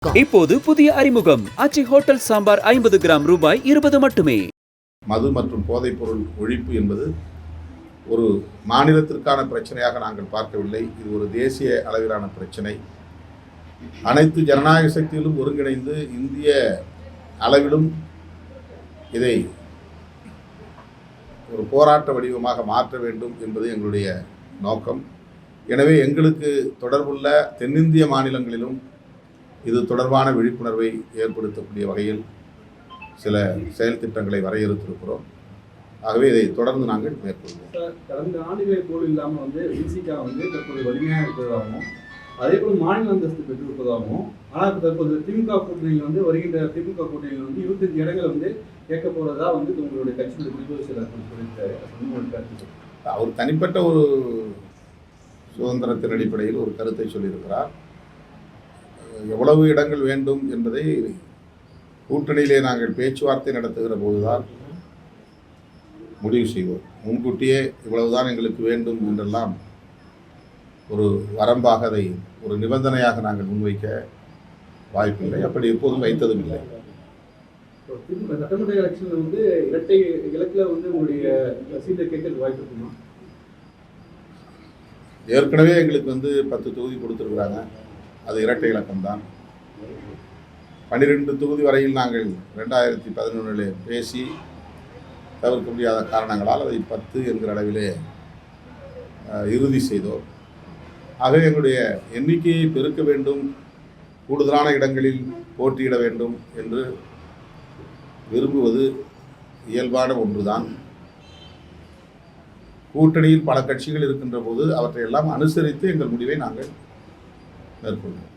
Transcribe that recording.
இப்போது புதிய அறிமுகம் ஆச்சி ஹோட்டல் சாம்பார் 50 கிராம் ரூபாய் 20 மட்டுமே. மது மற்றும் போதைப்பொருள் ஒழிப்பு என்பது ஒரு மாநிலத்திற்கான பிரச்சனையாக நாங்கள் பார்க்கவில்லை. இது ஒரு தேசிய அளவிலான பிரச்சனை. அனைத்து ஜனநாயக சக்திகளும் ஒருங்கிணைந்து இந்திய அளவிலும் இதை ஒரு போராட்ட வடிவமாக மாற்ற வேண்டும் என்பது எங்களுடைய நோக்கம். எனவே எங்களுக்கு தொடர்புள்ள தென்னிந்திய மாநிலங்களிலும் இது தொடர்பான விழிப்புணர்வை ஏற்படுத்தக்கூடிய வகையில் சில செயல் திட்டங்களை வரையறுத்திருக்கிறோம். ஆகவே இதை தொடர்ந்து நாங்கள் மேற்கொள்வோம். கடந்த ஆண்டுகளை போல் இல்லாமல் விசிகா தற்போது வலிமையாக இருப்பதாகவும் அதே போல் மாநில அந்தஸ்து பெற்றிருப்பதாகவும், ஆனால் தற்போது திமுக கூட்டணியில் வருகின்ற திமுக கூட்டணியில் 25 இடங்கள் கேட்க போகிறதா உங்களுடைய கட்சியுடைய பொதுச் செயலாளர் சொல்லியிருக்காரு. அவர் தனிப்பட்ட ஒரு சுதந்திரத்தின் அடிப்படையில் ஒரு கருத்தை சொல்லியிருக்கிறார். எவ்வளவு இடங்கள் வேண்டும் என்பதை கூட்டணியிலே நாங்கள் பேச்சுவார்த்தை நடத்துகிற போதுதான் முடிவு செய்வோம். முன்கூட்டியே இவ்வளவுதான் எங்களுக்கு வேண்டும் என்றெல்லாம் ஒரு வரம்பாக அதை ஒரு நிபந்தனையாக நாங்கள் முன்வைக்க வாய்ப்பில்லை. அப்படி எப்போதும் வைத்ததும் இல்லை. சட்டமன்ற எலெக்ஷன் இரட்டை இலக்கில் உங்களுடைய சீட்டை கேட்கறதுக்கு வாய்ப்பு இருக்குமா? ஏற்கனவே எங்களுக்கு 10 தொகுதி கொடுத்துருக்குறாங்க. அது இரட்டை இலக்கம்தான். 12 தொகுதி வரையில் நாங்கள் 2011 பேசி தவிர்க்க முடியாத காரணங்களால் அதை 10 என்கிற அளவிலே இறுதி செய்தோம். ஆகவே எங்களுடைய எண்ணிக்கையை பெருக்க வேண்டும், கூடுதலான இடங்களில் போட்டியிட வேண்டும் என்று விரும்புவது இயல்பான ஒன்றுதான். கூட்டணியில் பல கட்சிகள் இருக்கின்ற போது அவற்றையெல்லாம் அனுசரித்து எங்கள் முடிவை நாங்கள் மேற்கொள்வோம்.